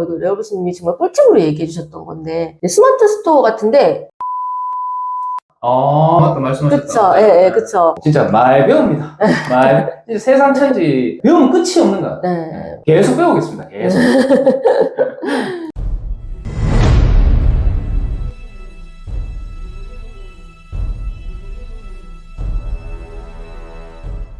이거 레오버스님이 정말 꿀팁으로 얘기해 주셨던 건데, 스마트 스토어 같은데, 맞다, 말씀하셨다. 그쵸, 예, 그쵸. 진짜 말 배웁니다. 세상 천지 배우면 끝이 없는 것 같아요. 네. 계속 배우겠습니다. 계속.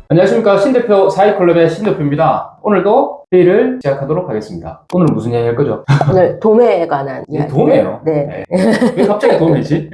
안녕하십니까. 신대표 사이클럽의 신대표입니다. 오늘도 회의를 시작하도록 하겠습니다. 오늘 무슨 이야기 할 거죠? 오늘 도매에 관한 이야기. 도매요? 네. 왜 갑자기 도매지?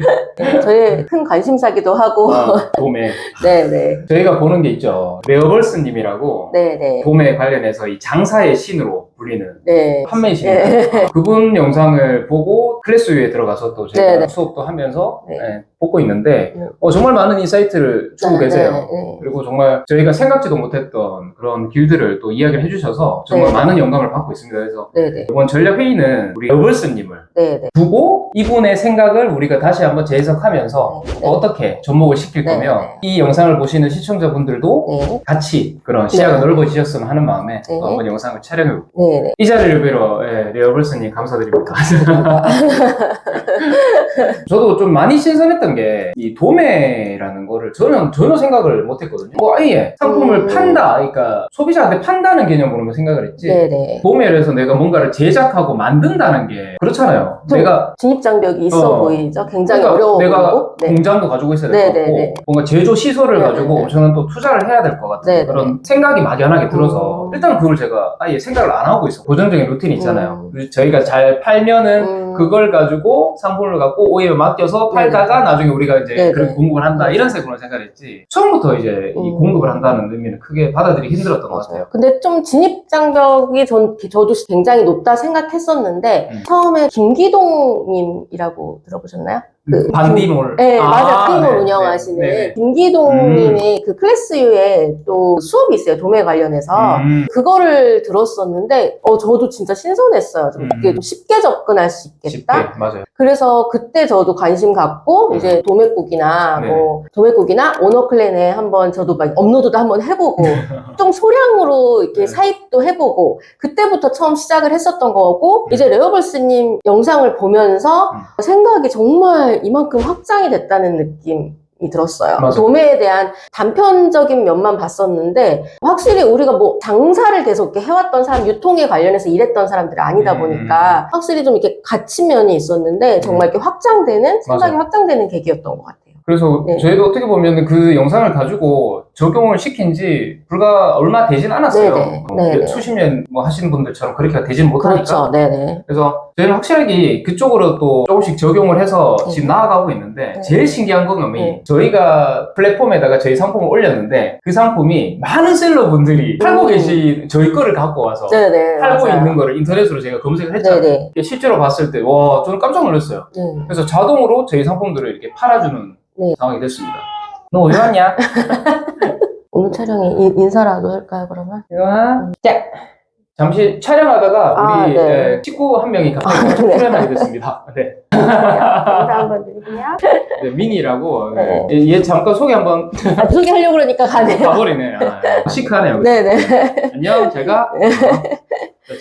저의 큰 관심사기도 하고. 도매. 네네. 저희가 보는 게 있죠. 레어벌스님이라고 네네. 도매 관련해서 이 장사의 신으로 불리는 네. 판매이십니다. 네. 그분 영상을 보고 클래스유에 들어가서 또 제가 네네. 수업도 하면서 네. 보고 있는데 네. 정말 많은 인사이트를 주고 계세요. 네. 그리고 정말 저희가 생각지도 못했던 그런 길들을 또 이야기를 해주셔서 정말 네. 많은 영감을 받고 있습니다. 그래서 네네. 이번 전략회의는 우리 러블스님을 네네. 두고 이분의 생각을 우리가 다시 한번 재해석하면서 네. 어떻게 접목을 시킬 네. 거며 이 영상을 보시는 시청자분들도 네. 같이 그런 시야가 네. 넓어지셨으면 하는 마음에 네. 또 한번 영상을 촬영해보고 네네. 이 자리를 빌어 레어블스님 감사드립니다. 저도 좀 많이 신선했던 게 이 도매라는 거를 저는 전혀 생각을 못했거든요. 아예 상품을 판다, 그러니까 소비자한테 판다는 개념으로만 생각을 했지. 네네. 도매를 해서 내가 뭔가를 제작하고 만든다는 게 그렇잖아요. 좀 내가 진입장벽이 있어 보이죠? 굉장히 그러니까 어려워 내가 보이고. 네. 공장도 가지고 있어야 될 것 같고 네네네. 뭔가 제조 시설을 네네네. 가지고 저는 또 투자를 해야 될 것 같은 네네. 그런 생각이 막연하게 들어서 일단 그걸 제가 아예 생각을 안 하고 있어. 고정적인 루틴이 있잖아요. 저희가 잘 팔면은 그걸 가지고 상품을 갖고 OEM에 맡겨서 팔다가 나중에 우리가 이제 네네. 그렇게 공급을 한다 이런 식으로 생각을 했지 처음부터 이제 이 공급을 한다는 의미는 크게 받아들이기 힘들었던 것 같아요. 근데 좀 진입장벽이 저도 굉장히 높다 생각했었는데 처음에 김기동님이라고 들어보셨나요? 반디몰. 네, 맞아요. 반디몰 네, 운영하시는 네. 김기동님의 그 클래스유에 또 수업이 있어요. 도매 관련해서. 그거를 들었었는데, 저도 진짜 신선했어요. 좀 이게 좀 쉽게 접근할 수 있겠다. 쉽게, 맞아요. 그래서 그때 저도 관심 갖고, 이제 도매국이나, 네. 도매국이나 오너클랜에 한번 저도 막 업로드도 한번 해보고, 좀 소량으로 이렇게 네. 사입도 해보고, 그때부터 처음 시작을 했었던 거고, 이제 레어벌스님 영상을 보면서 생각이 정말 이만큼 확장이 됐다는 느낌이 들었어요. 맞아요. 도매에 대한 단편적인 면만 봤었는데 확실히 우리가 뭐 장사를 계속 이렇게 해왔던 사람, 유통에 관련해서 일했던 사람들이 아니다 보니까 확실히 좀 이렇게 갇힌 면이 있었는데 정말 이렇게 확장되는, 생각이 맞아요. 확장되는 계기였던 것 같아요. 그래서 네. 저희도 어떻게 보면 그 영상을 가지고 적용을 시킨 지 불과 얼마 되진 않았어요. 네네. 네네. 수십 년 뭐 하시는 분들처럼 그렇게 되진 못하니까. 그렇죠. 네네. 그래서 저희는 확실하게 그쪽으로 또 조금씩 적용을 해서 네. 지금 나아가고 있는데 네. 제일 신기한 건 네. 저희가 플랫폼에다가 저희 상품을 올렸는데 그 상품이 많은 셀러분들이 팔고 계신 저희 거를 갖고 와서 네네. 팔고 맞아요. 있는 거를 인터넷으로 제가 검색을 했잖아요. 네네. 실제로 봤을 때 와 저는 깜짝 놀랐어요. 네. 그래서 자동으로 저희 상품들을 이렇게 팔아주는 네. 상황이 됐습니다. 너 어디 왔냐? 오늘 촬영에 인사라도 할까요, 그러면? 자, 잠시 촬영하다가 우리 네. 친구 한 명이 갑자기 네. 출연하게 됐습니다. 네. 인사 한번 드릴게요. 네, 미니라고. 네. 얘 잠깐 소개 한번 소개하려고 그러니까 가네요. 가버리네. 시크하네요. 네네. 안녕, 제가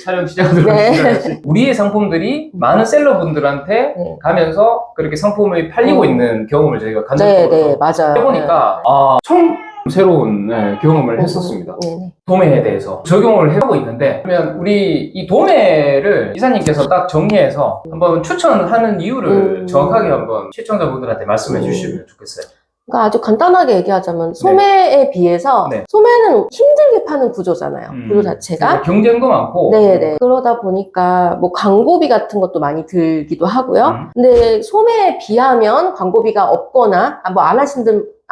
촬영 시작하도록 네. 하겠습니다. 우리의 상품들이 많은 셀러분들한테 네. 가면서 그렇게 상품이 팔리고 있는 경험을 저희가 네네, 간접적으로 맞아요. 해보니까 처음 새로운 경험을 했었습니다. 네네. 도매에 대해서 적용을 하고 있는데 그러면 우리 이 도매를 이사님께서 딱 정리해서 한번 추천하는 이유를 정확하게 한번 시청자분들한테 말씀해 주시면 좋겠어요. 그러니까 아주 간단하게 얘기하자면 소매에 비해서 네. 소매는 힘들게 파는 구조잖아요. 구조 자체가. 경쟁도 많고. 네네. 그러다 보니까 뭐 광고비 같은 것도 많이 들기도 하고요. 근데 소매에 비하면 광고비가 없거나 뭐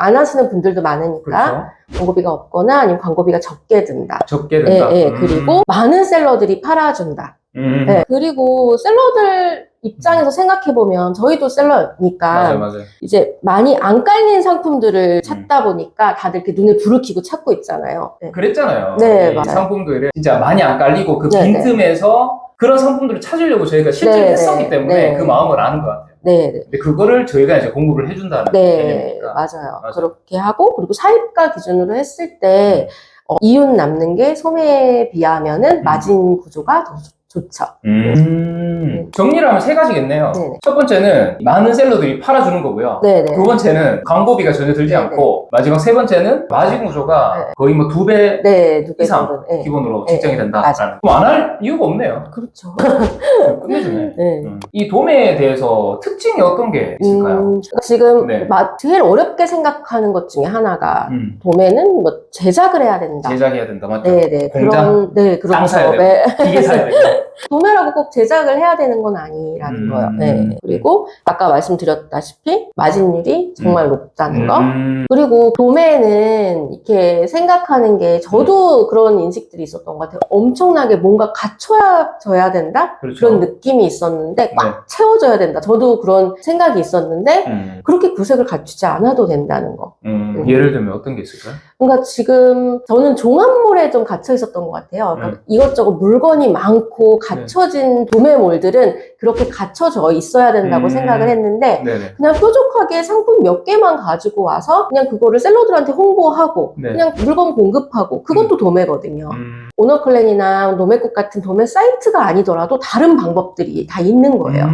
안 하시는 분들도 많으니까 그렇죠. 광고비가 없거나 아니면 광고비가 적게 든다. 적게 된다. 예, 예. 그리고 많은 셀러들이 팔아준다. 네. 그리고 셀러들 입장에서 생각해보면 저희도 셀러니까 맞아요. 이제 많이 안 깔린 상품들을 찾다 보니까 다들 이렇게 눈에 불을 켜고 찾고 있잖아요. 네. 그랬잖아요. 네, 이 맞아요. 상품들을 진짜 많이 안 깔리고 그 네, 빈틈에서 그런 상품들을 찾으려고 저희가 실제로 네, 했었기 네, 때문에 네. 그 마음을 아는 것 같아요. 네. 근데 그거를 저희가 이제 공급을 해준다는 네, 개념이니까. 맞아요. 맞아요. 그렇게 하고, 그리고 사입가 기준으로 했을 때, 이윤 남는 게 소매에 비하면은 마진 구조가 더 좋죠. 정리를 하면 세 가지겠네요. 네네. 첫 번째는 많은 셀러들이 팔아주는 거고요. 네네. 두 번째는 광고비가 전혀 들지 네네. 않고, 마지막 세 번째는 마진 구조가 네. 거의 뭐 2배 네, 2배 이상 정도. 네. 기본으로 네. 책정이 된다. 맞아요. 그럼 안 할 이유가 없네요. 그렇죠. 끝내주네. 네. 이 도매에 대해서 특징이 어떤 게 있을까요? 지금 네. 제일 어렵게 생각하는 것 중에 하나가 도매는 뭐 제작을 해야 된다. 제작해야 된다, 맞죠? 네네. 공장? 네, 그렇죠. 땅 사야 되고, 네. 기계 사야 되고. 도매라고 꼭 제작을 해야 되는 건 아니라는 거예요. 네. 그리고 아까 말씀드렸다시피 마진율이 정말 높다는 거. 그리고 도매는 이렇게 생각하는 게 저도 그런 인식들이 있었던 것 같아요. 엄청나게 뭔가 갖춰져야 된다? 그렇죠. 그런 느낌이 있었는데 꽉 네. 채워져야 된다. 저도 그런 생각이 있었는데 그렇게 구색을 갖추지 않아도 된다는 거. 예를 들면 어떤 게 있을까요? 그러니까 지금 저는 종합몰에 좀 갇혀 있었던 것 같아요. 그러니까 이것저것 물건이 많고 갖춰진 도매몰들은 그렇게 갖춰져 있어야 된다고 생각을 했는데 네네. 그냥 뾰족하게 상품 몇 개만 가지고 와서 그냥 그거를 셀러들한테 홍보하고 네. 그냥 물건 공급하고 그것도 도매거든요. 오너클랜이나 도매국 같은 도매 사이트가 아니더라도 다른 방법들이 다 있는 거예요.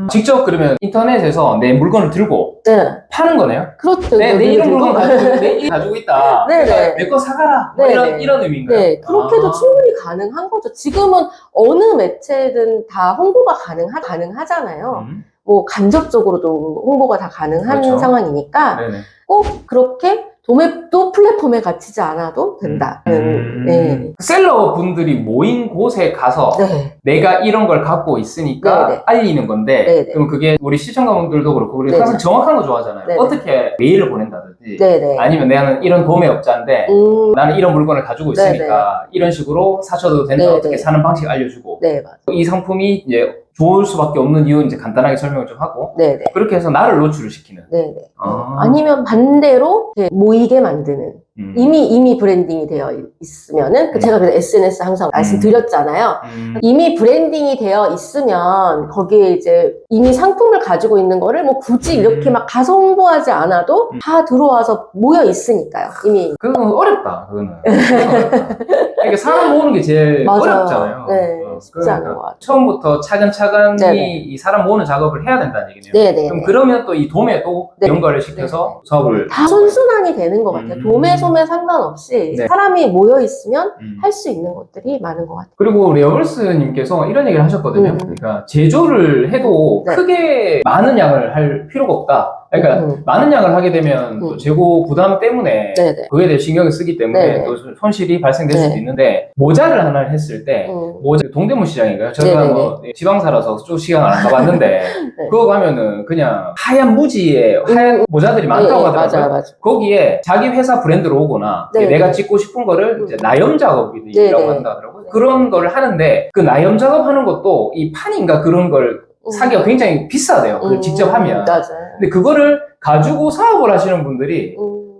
직접 그러면 인터넷에서 내 물건을 들고 네. 파는 거네요? 그렇죠. 내 이런 물건 가지고 있다. 네네. 내 거 사가라. 뭐 네네. 이런 의미인가요? 네, 그렇게도 충분히 가능한 거죠. 지금은 어느 매체든 다 홍보가 가능하잖아요. 뭐 간접적으로도 홍보가 다 가능한 그렇죠. 상황이니까 네네. 꼭 그렇게 도매도 플랫폼에 갇히지 않아도 된다. 네. 셀러 분들이 모인 곳에 가서 네. 내가 이런 걸 갖고 있으니까 네네. 알리는 건데 네네. 그럼 그게 우리 시청자분들도 그렇고 우리 네네. 항상 정확한 거 좋아하잖아요. 네네. 어떻게 메일을 보낸다든지 네네. 아니면 나는 이런 도매업자인데 나는 이런 물건을 가지고 있으니까 이런 식으로 사셔도 된다. 네네. 어떻게 사는 방식 알려주고 네, 맞아요. 이 상품이 이제 좋을 수밖에 없는 이유 이제 간단하게 설명을 좀 하고 네네. 그렇게 해서 나를 노출을 시키는. 네네. 아. 아니면 반대로 이렇게 모이게 만드는. 이미 브랜딩이 되어 있으면은, 제가 그래서 SNS 항상 말씀드렸잖아요. 이미 브랜딩이 되어 있으면, 거기에 이제 이미 상품을 가지고 있는 거를 뭐 굳이 이렇게 막 가서 홍보하지 않아도 다 들어와서 모여 있으니까요. 이미. 그건 어렵다, 그거는. 어렵다. 그러니까 사람 모으는 게 제일 맞아요. 어렵잖아요. 네, 쉽지 않은 것 같아요. 처음부터 차근차근히 네네. 이 사람 모으는 작업을 해야 된다는 얘기네요. 네네. 그럼 그러면 또 이 도매도 네. 연결을 시켜서 사업을 다 선순환이 되는 것 같아요. 도매, 소매 상관없이 네. 사람이 모여 있으면 할 수 있는 것들이 많은 것 같아요. 그리고 레어걸스님께서 이런 얘기를 하셨거든요. 그러니까 제조를 해도 네. 크게 많은 양을 할 필요가 없다. 그러니까 많은 양을 하게 되면 또 재고 부담 때문에 네네. 그거에 대해 신경을 쓰기 때문에 네네. 또 손실이 발생될 네. 수도 있는데 모자를 하나를 했을 때 모자 동대문 시장인가요? 저희가 네네네. 뭐 지방사라서 쭉 시장을 안 가봤는데 네. 그거 가면은 그냥 하얀 무지에 하얀 모자들이 많다고 네, 하더라고요. 맞아요. 거기에 자기 회사 브랜드로 오거나 네. 내가 찍고 싶은 거를 이제 나염 작업이라고 네. 한다 하더라고요. 그런 거를 하는데 그 나염 작업하는 것도 이 판인가 그런 걸 사기가 굉장히 비싸대요. 그걸 직접 하면. 맞아요. 근데 그거를 가지고 사업을 하시는 분들이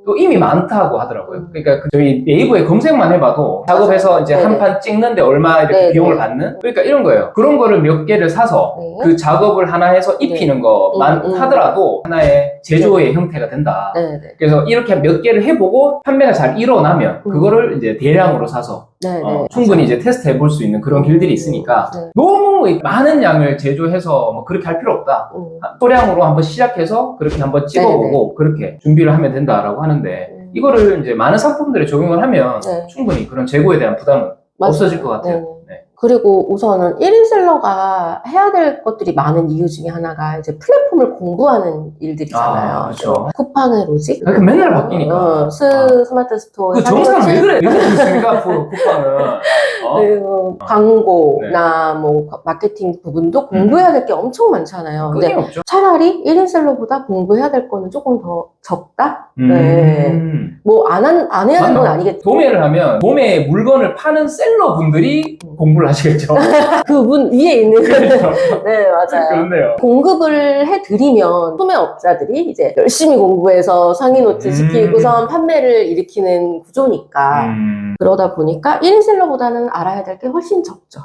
또 이미 많다고 하더라고요. 그러니까 저희 네이버에 검색만 해봐도 작업해서 이제 네네. 한 판 찍는데 얼마 이렇게 네네. 비용을 받는? 그러니까 이런 거예요. 그런 거를 몇 개를 사서 네. 그 작업을 하나 해서 입히는 거만 하더라도 하나의 제조의 형태가 된다. 네네. 그래서 이렇게 몇 개를 해보고 판매가 잘 일어나면 그거를 이제 대량으로 사서 네네. 충분히 이제 테스트 해볼 수 있는 그런 길들이 있으니까 네. 너무 많은 양을 제조해서 뭐 그렇게 할 필요 없다. 소량으로 한번 시작해서 그렇게 한번 찍어보고 그렇게 준비를 하면 된다라고 하는데 이거를 이제 많은 상품들에 적용을 하면 네. 충분히 그런 재고에 대한 부담은 없어질 것 같아요. 네. 그리고 우선은 1인 셀러가 해야 될 것들이 많은 이유 중에 하나가 이제 플랫폼을 공부하는 일들이잖아요. 그렇죠. 쿠팡의 로직? 그러니까 맨날 바뀌니까. 스마트 스토어. 그 정상 왜 그래? 왜 그렇습니까? 쿠팡은. 그리고 광고나 뭐 마케팅 부분도 공부해야 될 게 엄청 많잖아요. 그게 근데 없죠. 차라리 1인 셀러보다 공부해야 될 거는 조금 더 적다? 네. 뭐 안 해야 되는 건 아니겠죠. 도매를 하면 도매 물건을 파는 셀러 분들이 공부를 하시겠죠. 그분 위에 있는. 그렇죠. 네, 맞아요. 그렇네요. 공급을 해드리면 소매업자들이 이제 열심히 공부해서 상위 노출 시키고선 판매를 일으키는 구조니까 그러다 보니까 1인 셀러보다는 알아야 될 게 훨씬 적죠.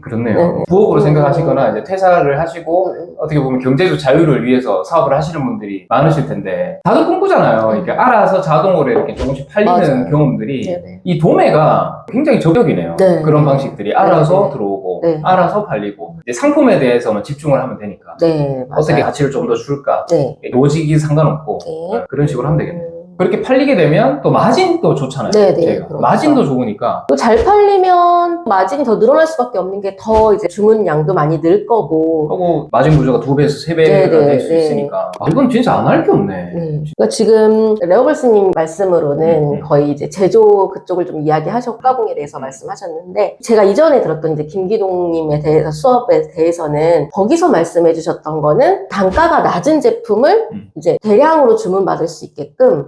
그렇네요. 네. 부업으로 생각하시거나 이제 퇴사를 하시고 어떻게 보면 경제적 자유를 위해서 사업을 하시는 분들이 많으실 텐데 다들 꿈꾸잖아요. 이렇게 알아서 자동으로 이렇게 조금씩 팔리는 맞아요. 경험들이 네네. 이 도매가 굉장히 저격이네요. 네. 그런 방식들이 알아서 네. 들어오고 네. 알아서 팔리고 이제 상품에 대해서만 집중을 하면 되니까 네, 맞아요. 어떻게 가치를 좀 더 줄까 네. 로직이 상관없고 네. 그런 식으로 하면 되겠네요. 그렇게 팔리게 되면 또 마진도 좋잖아요. 네네. 저희가. 그렇죠. 마진도 좋으니까. 또 잘 팔리면 마진이 더 늘어날 수밖에 없는 게 더 이제 주문량도 많이 늘 거고. 하고 마진 구조가 2배에서 3배가 네네, 될 수 네. 있으니까. 아, 이건 진짜 안 할 게 없네. 네. 그러니까 지금 레오벌스님 말씀으로는 거의 이제 제조 그쪽을 좀 이야기하셨고 가공에 대해서 말씀하셨는데 제가 이전에 들었던 이제 김기동님에 대해서 수업에 대해서는 거기서 말씀해 주셨던 거는 단가가 낮은 제품을 이제 대량으로 주문받을 수 있게끔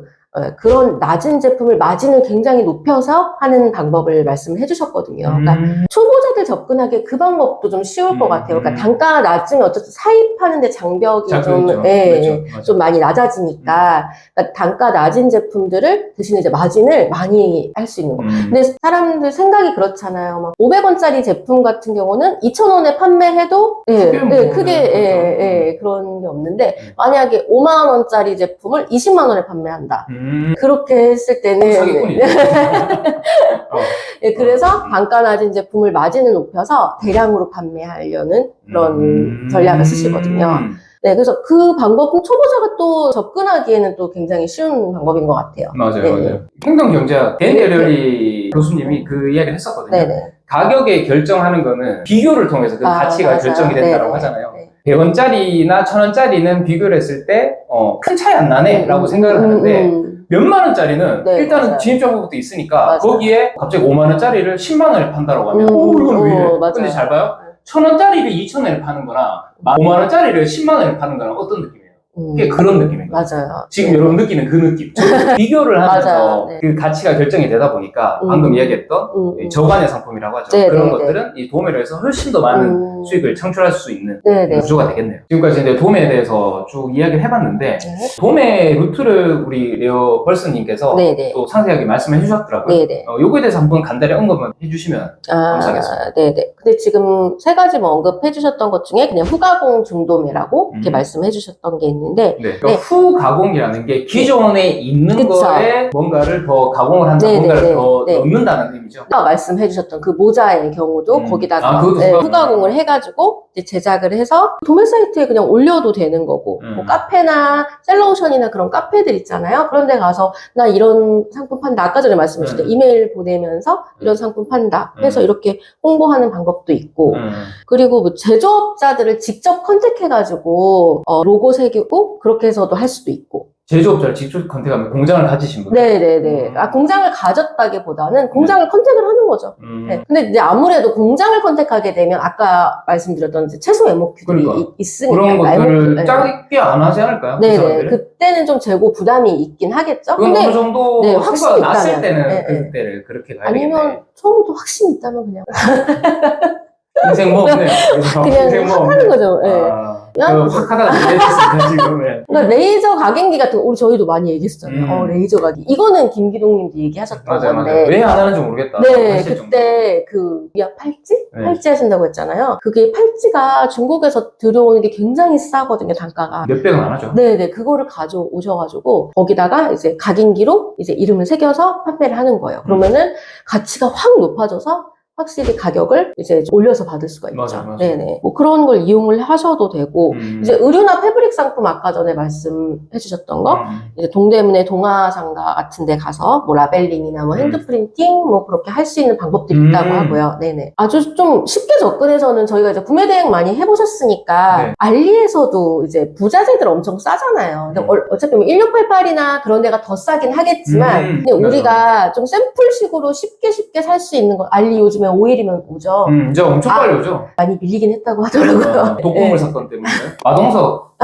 그런 낮은 제품을 마진을 굉장히 높여서 하는 방법을 말씀을 해주셨거든요. 그러니까 초보자들 접근하기에 그 방법도 좀 쉬울 것 같아요. 그러니까 단가가 낮으면 어쨌든 사입하는데 장벽이 좀, 그렇죠. 예, 그렇죠. 좀 많이 낮아지니까 그러니까 단가 낮은 제품들을 대신에 이제 마진을 많이 할 수 있는 거. 근데 사람들 생각이 그렇잖아요. 막 500원짜리 제품 같은 경우는 2,000원에 판매해도 크게 그런 게 없는데 만약에 5만 원짜리 제품을 20만 원에 판매한다. 그렇게 했을 때는 사기꾼이네. 네, 그래서 단가 낮은 제품을 마진을 높여서 대량으로 판매하려는 그런 전략을 쓰시거든요. 네, 그래서 그 방법은 초보자가 또 접근하기에는 또 굉장히 쉬운 방법인 것 같아요. 맞아요, 네. 맞아요. 행동경제학 댄 교수님이 그 이야기를 했었거든요. 네네. 가격에 결정하는 거는 비교를 통해서 그 가치가 맞아요. 결정이 된다고 네네. 하잖아요. 네. 100원짜리나 1,000원짜리는 비교를 했을 때 큰 차이 안 나네 라고 생각을 하는데 몇만 원짜리는 네, 일단은 맞아요. 진입장벽부터 있으니까 맞아요. 거기에 갑자기 5만 원짜리를 10만 원에 판다라고 하면 이건 왜 이래? 맞아요. 근데 잘 봐요. 1,000원짜리를 2,000원에 파는 거나 5만 원짜리를 10만 원에 파는 거나 어떤 느낌이에요? 그게 그런 느낌인 거예요. 맞아요. 지금 여러분 느끼는 그 느낌. 비교를 하면서 맞아요. 네. 그 가치가 결정이 되다 보니까 방금 이야기했던 이 저간의 상품이라고 하죠. 네, 그런 네, 것들은 이 도매로 해서 훨씬 더 많은 수익을 창출할 수 있는 네네. 구조가 되겠네요. 지금까지 이제 도매에 대해서 쭉 이야기를 해봤는데 네. 도매 루트를 우리 레오 벌스님께서 네네. 또 상세하게 말씀해 주셨더라고요. 네네. 요거에 대해서 한번 간단히 언급을 해주시면 감사하겠습니다. 네네. 근데 지금 세 가지 뭐 언급해 주셨던 것 중에 그냥 후가공 중도매라고 이렇게 말씀해 주셨던 게 있는데 네. 그러니까 후가공이라는 게 기존에 있는 그쵸. 거에 뭔가를 더 가공을 한다, 네네네. 뭔가를 더 네. 넣는다는 의미죠. 아까 말씀해 주셨던 그 모자의 경우도 거기다가 그것도 후가공을 해가지고 이제 제작을 해서 도매 사이트에 그냥 올려도 되는 거고 뭐 카페나 셀러오션이나 그런 카페들 있잖아요. 그런 데 가서 나 이런 상품 판다. 아까 전에 말씀해 주셨던 이메일 보내면서 이런 상품 판다 해서 이렇게 홍보하는 방법도 있고 그리고 뭐 제조업자들을 직접 컨택해가지고 로고 새기고 그렇게 해서도 할 수도 있고 제조업자를 직접 컨택하면 공장을 가지신 분들. 네네네. 공장을 가졌다기보다는 공장을 컨택을 하는 거죠. 네. 근데 이제 아무래도 공장을 컨택하게 되면 아까 말씀드렸던 이제 최소 MOQ들이 그러니까. 있으니까. 그런 것들을 네. 짧게 안 하지 않을까요? 그 네네. 사람들은? 그때는 좀 재고 부담이 있긴 하겠죠. 그건 근데 어느 정도 네, 성과가 확신이 났을 있다면. 때는 네, 네. 그때를 그렇게 가야 되겠네. 아니면 처음부터 확신이 있다면 그냥 인생 뭐 없네. 그냥 확 하는 거죠. 네. 확 하다가 내렸습니다 지금. 네. 그러니까 레이저 각인기 같은 거 우리 저희도 많이 얘기했었잖아요. 레이저 각인기. 이거는 김기동님도 얘기하셨던 맞아요, 건데. 맞아요. 왜 안 하는지 모르겠다. 네, 하실 정도. 그때 그 위아 팔찌? 네. 팔찌 하신다고 했잖아요. 그게 팔찌가 중국에서 들여오는 게 굉장히 싸거든요, 단가가. 몇 배는 안 하죠. 네네, 그거를 가져오셔가지고 거기다가 이제 각인기로 이제 이름을 새겨서 판매를 하는 거예요. 그러면은 가치가 확 높아져서 확실히 가격을 이제 올려서 받을 수가 있죠. 맞아요. 네네. 뭐 그런 걸 이용을 하셔도 되고, 이제 의류나 패브릭 상품 아까 전에 말씀해 주셨던 거, 이제 동대문의 동화상가 같은 데 가서 뭐 라벨링이나 뭐 핸드 프린팅 뭐 그렇게 할 수 있는 방법들이 있다고 하고요. 네네. 아주 좀 쉽게 접근해서는 저희가 이제 구매 대행 많이 해보셨으니까 네. 알리에서도 이제 부자재들 엄청 싸잖아요. 근데 어차피 뭐 1688이나 그런 데가 더 싸긴 하겠지만, 근데 우리가 좀 샘플식으로 쉽게 살 수 있는 거, 알리 요즘에 5일이면 오죠. 이제 엄청 빨리 오죠. 많이 밀리긴 했다고 하더라고요. 독극물 네. 사건 때문에. 마동석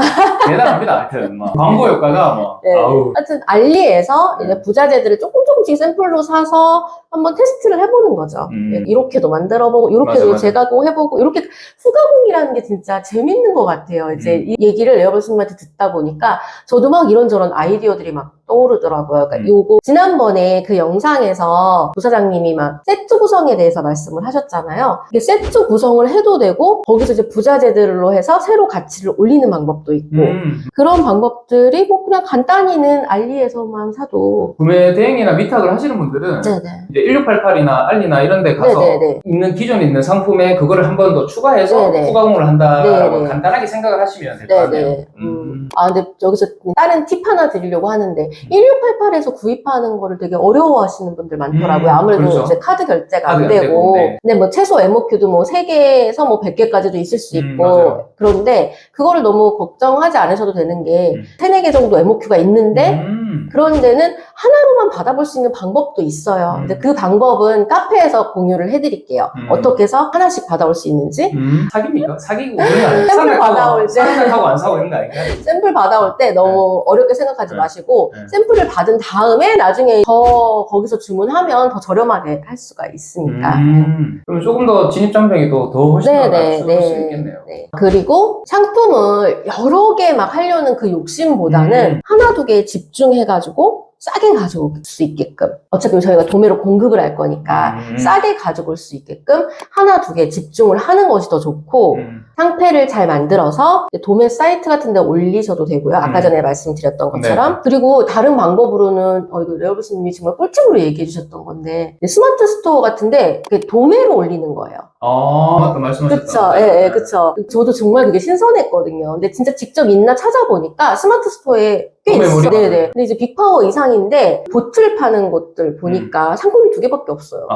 대단합니다. 하여튼 막 광고 효과가 뭐. 네. 아우. 하여튼 알리에서 이제 부자재들을 조금씩 샘플로 사서 한번 테스트를 해보는 거죠. 이렇게도 만들어보고 이렇게도 맞아. 재가공해보고 이렇게 후가공이라는 게 진짜 재밌는 것 같아요. 이제 이 얘기를 레어벌스님한테 듣다 보니까 저도 막 이런저런 아이디어들이 막 떠오르더라고요. 그러니까 요거 지난번에 그 영상에서 부사장님이 막 세트 구성에 대해서 말씀을 하셨잖아요. 이게 세트 구성을 해도 되고 거기서 이제 부자재들로 해서 새로 가치를 올리는 방법도 방법도 있고 그런 방법들이 뭐 그냥 간단히는 알리에서만 사도 구매 대행이나 위탁을 하시는 분들은 네네. 이제 1688이나 알리나 이런 데 가서 네네네. 기존에 있는 상품에 그거를 한 번 더 추가해서 네네. 후가공을 한다라고 네네. 간단하게 생각을 하시면 될 것 같네요. 네네. 근데 여기서 다른 팁 하나 드리려고 하는데 1688에서 구입하는 거를 되게 어려워하시는 분들 많더라고요. 아무래도 그렇죠. 이제 카드 결제가 카드 안 안 되고. 되고, 네. 근데 뭐 최소 MOQ도 뭐 3개에서 뭐 100개까지도 있을 수 있고. 맞아요. 그런데 그거를 너무 걱정하지 않으셔도 되는 게 3, 4개 정도 MOQ가 있는데 그런 데는 하나로만 받아볼 수 있는 방법도 있어요. 근데 그 방법은 카페에서 공유를 해드릴게요. 어떻게 해서 하나씩 받아올 수 있는지. 사기입니까? 사기고 그런 거 아니에요? 샘플 받아올 때. 생각하고 안 사고 있는 거 아닌가요? 샘플 받아올 때 너무 어렵게 생각하지 네. 마시고 네. 샘플을 받은 다음에 나중에 더 거기서 주문하면 더 저렴하게 할 수가 있으니까. 그럼 조금 더 진입장벽이 더 훨씬 더 낮출 수 있겠네요. 네. 그리고 상품을 여러 개 막 하려는 그 욕심보다는 하나, 두 개에 집중해가지고 싸게 가져올 수 있게끔 어차피 저희가 도매로 공급을 할 거니까 싸게 가져올 수 있게끔 하나, 두 개 집중을 하는 것이 더 좋고 상패를 잘 만들어서 도매 사이트 같은 데 올리셔도 되고요. 아까 전에 말씀드렸던 것처럼. 네. 그리고 다른 방법으로는 이거 레오브스님이 정말 꿀팁으로 얘기해 주셨던 건데 스마트 스토어 같은데 도매로 올리는 거예요. 맞다, 말씀하셨다. 그쵸, 예, 그쵸. 저도 정말 그게 신선했거든요. 근데 진짜 직접 있나 찾아보니까 스마트 스토어에 꽤 있어요. 네네. 근데 이제 빅파워 이상인데 보틀 파는 곳들 보니까 상품이 2개밖에 없어요.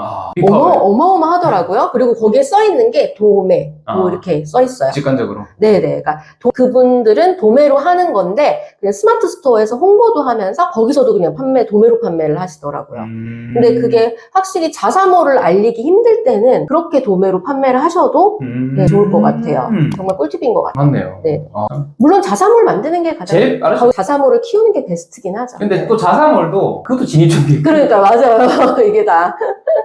어마어마하더라고요. 그리고 거기에 써 있는 게 도매, 이렇게 써 있어요. 직관적으로. 네네. 그러니까 그분들은 도매로 하는 건데 그냥 스마트 스토어에서 홍보도 하면서 거기서도 그냥 도매로 판매를 하시더라고요. 근데 그게 확실히 자사몰을 알리기 힘들 때는 그렇게 도매로 판매를 하셔도 네, 좋을 것 같아요. 정말 꿀팁인 것 같아요. 맞네요. 네. 물론 자사몰 만드는 게 가장 제일 빠르죠. 자사몰을 키우는 게 베스트긴 하죠. 근데 또 자사몰도 그것도 진입장벽이 그러니까 맞아요. 이게 다.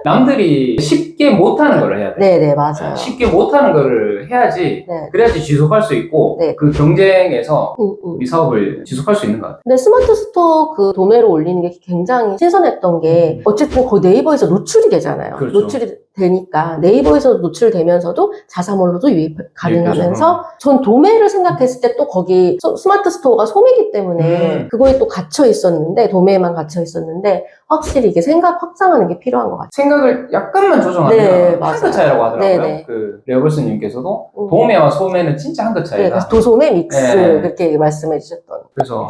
남들이 쉽게 못하는 걸 해야 돼. 네네 맞아요. 쉽게 못하는 걸 해야지. 네. 그래야지 지속할 수 있고 네. 그 경쟁에서 이 사업을 지속할 수 있는 것 같아요. 근데 스마트 스토어 그 도매로 올리는 게 굉장히 신선했던 게 어쨌든 거의 네이버에서 노출이 되잖아요. 그렇죠. 노출이 되니까 네이버에서 노출되면서도 자사몰로도 유입 가능하면서 전 도매를 생각했을 때 또 거기 스마트 스토어가 소매기 때문에 그거에 또 갇혀 있었는데 도매에만 갇혀 있었는데 확실히 이게 생각 확장하는 게 필요한 것 같아요. 생각을 약간만 조정하면 네, 한 끗 차이라고 하더라고요. 네네. 그 레오벌스님께서도 도매와 소매는 진짜 한 끗 네, 차이다. 그래서 도소매 믹스 네. 그렇게 말씀해 주셨던. 그래서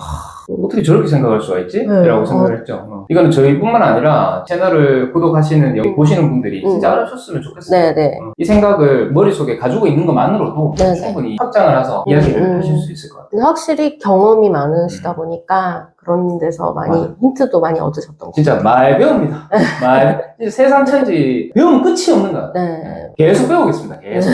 어떻게 저렇게 생각할 수가 있지? 네. 라고 생각을 했죠. 이거는 저희뿐만 아니라 채널을 구독하시는 여기 보시는 분들이 진짜 알아주셨으면 좋겠어요. 네네. 이 생각을 머릿속에 가지고 있는 것만으로도 네네. 충분히 확장을 해서 이야기를 하실 수 있을 것 같아요. 근데 확실히 경험이 많으시다 보니까 그런 데서 많이 맞아. 힌트도 많이 얻으셨던 것 같아요. 진짜 말 배웁니다. 진짜 세상 천지 배우면 끝이 없는 것 같아요. 네. 계속 배우겠습니다. 계속.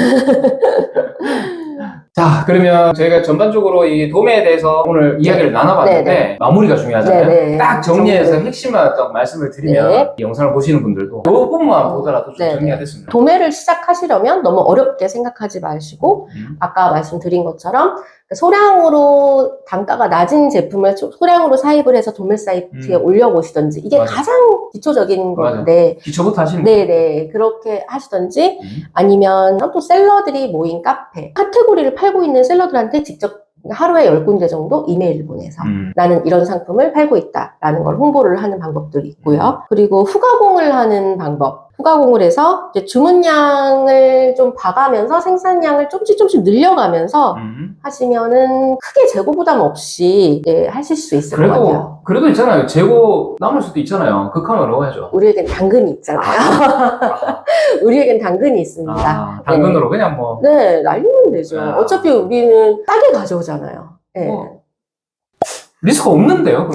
자, 그러면 저희가 전반적으로 이 도매에 대해서 오늘 이야기를 나눠봤는데 네네. 마무리가 중요하잖아요. 네네. 딱 정리해서 핵심만 딱 말씀을 드리면 네. 이 영상을 보시는 분들도 조금만 보더라도 좀 네네. 정리가 됐습니다. 도매를 시작하시려면 너무 어렵게 생각하지 마시고 아까 말씀드린 것처럼 소량으로 단가가 낮은 제품을 소량으로 사입을 해서 도매 사이트에 올려보시던지 이게 맞아. 가장 기초적인 맞아. 건데 기초부터 하시는 거예요. 네네 그렇게 하시던지 아니면 또 셀러들이 모인 카페 카테고리를 팔고 있는 셀러들한테 직접 하루에 10군데 정도 이메일을 보내서 나는 이런 상품을 팔고 있다라는 걸 홍보를 하는 방법들이 있고요. 그리고 후가공을 하는 방법. 후가공을 해서 이제 주문량을 좀 봐가면서 생산량을 조금씩 늘려가면서 하시면은 크게 재고 부담 없이 하실 수 있을 것 같아요. 그래도 있잖아요. 재고 남을 수도 있잖아요. 극한을 어려워야죠. 우리에겐 당근이 있잖아요. 우리에겐 당근이 있습니다. 당근으로 그냥 뭐. 네, 날리면 되죠. 어차피 우리는 싸게 가져오잖아요. 네. 리스크 없는데요?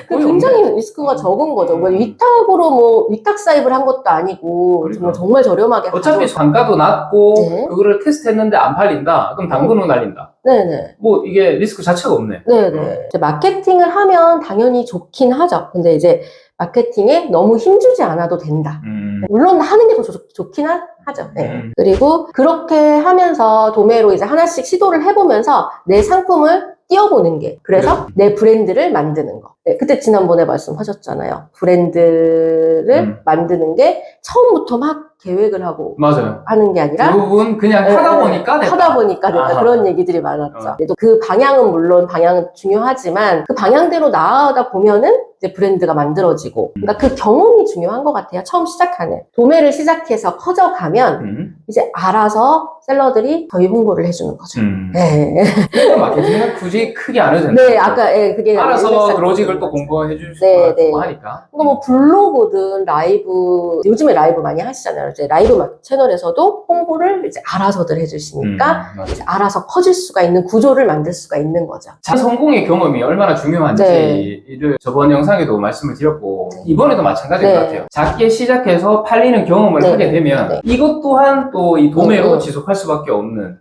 굉장히 리스크가 적은 거죠. 위탁으로 위탁 사입을 한 것도 아니고, 그러니까. 정말 저렴하게. 어차피 단가도 낮고, 네. 그거를 테스트했는데 안 팔린다? 그럼 당근으로 날린다. 네네. 뭐, 이게 리스크 자체가 없네. 네네. 이제 마케팅을 하면 당연히 좋긴 하죠. 근데 이제 마케팅에 너무 힘주지 않아도 된다. 물론 하는 게 더 좋긴 하죠. 네. 그리고 그렇게 하면서 도매로 이제 하나씩 시도를 해보면서 내 상품을 띄워보는 게 그래서 내 브랜드를 만드는 거. 네, 그때 지난번에 말씀하셨잖아요. 브랜드를 만드는 게 처음부터 막 계획을 하고 맞아요. 하는 게 아니라 대부분 그냥 하다 보니까 됐다. 하다 보니까 됐다. 아하. 그런 얘기들이 많았죠. 그래도 그 방향은 물론 방향은 중요하지만 그 방향대로 나아가다 보면은 이제 브랜드가 만들어지고 그러니까 그 경험이 중요한 것 같아요. 처음 시작하는 도매를 시작해서 커져가면 이제 알아서 셀러들이 저희 홍보를 해주는 거죠. 네. 그러니까 마케팅은 굳이 크게 안 해도 된다. 네, 아까 그게 알아서 로직을 또 공부해 줄 수 네, 네. 있고 하니까. 뭐 블로그든 라이브 요즘에 라이브 많이 하시잖아요. 이제 라이브 채널에서도 홍보를 이제 알아서들 해주시니까 맞아요. 이제 알아서 커질 수가 있는 구조를 만들 수가 있는 거죠. 자, 성공의 경험이 얼마나 중요한지를 저번 영상에도 말씀을 드렸고 이번에도 마찬가지인 것 같아요. 작게 시작해서 팔리는 경험을 하게 되면 이것 또한 또 이 도매로 지속할 수밖에 없는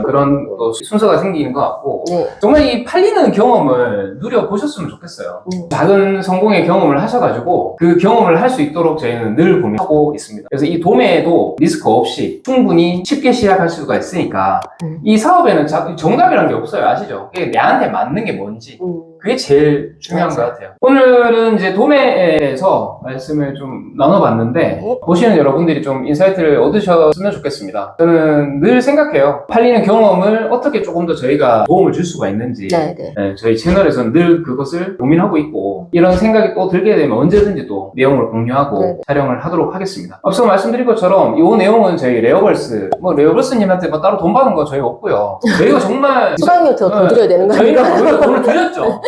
그런 또 순서가 생기는 것 같고 정말 이 팔리는 경험을 누려보셨으면 좋겠어요. 작은 성공의 경험을 하셔가지고 그 경험을 할 수 있도록 저희는 늘 고민하고 있습니다. 그래서 이 도매도 리스크 없이 충분히 쉽게 시작할 수가 있으니까 이 사업에는 정답이라는 게 없어요. 아시죠? 그게 내한테 맞는 게 뭔지 그게 제일 중요한 것 같아요. 오늘은 이제 도매에서 말씀을 좀 나눠봤는데 보시는 여러분들이 좀 인사이트를 얻으셨으면 좋겠습니다. 저는 늘 생각해요. 팔리는 경험을 어떻게 조금 더 저희가 도움을 줄 수가 있는지 저희 채널에서는 늘 그것을 고민하고 있고 이런 생각이 또 들게 되면 언제든지 또 내용을 공유하고 촬영을 하도록 하겠습니다. 앞서 말씀드린 것처럼 이 내용은 저희 레어걸스 레어걸스님한테 뭐 따로 돈 받은 거 저희 없고요. 저희가 정말 수강료 더 드려야 되는 거 아닌가? 저희가 돈을 드렸죠.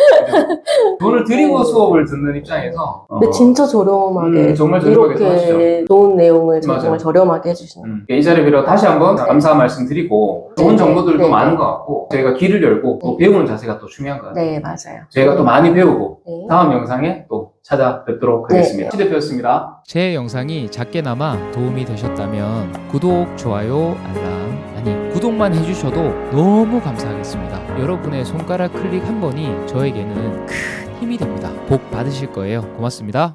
돈을 드리고 수업을 듣는 입장에서 근데 진짜 저렴하게 정말 저렴하게 이렇게 좋은 내용을 정말 저렴하게 해주시는 이 자리 빌어 다시 한번 감사 말씀드리고 좋은 정보들도 많은 것 같고 저희가 길을 열고 또 배우는 자세가 또 중요한 것 같아요. 네, 맞아요. 저희가 또 많이 배우고 다음 영상에 또 찾아뵙도록 하겠습니다. 시대표였습니다. 제 영상이 작게나마 도움이 되셨다면 구독, 좋아요, 알람 구독만 해주셔도 너무 감사하겠습니다. 여러분의 손가락 클릭 한 번이 저에게는 큰 힘이 됩니다. 복 받으실 거예요. 고맙습니다.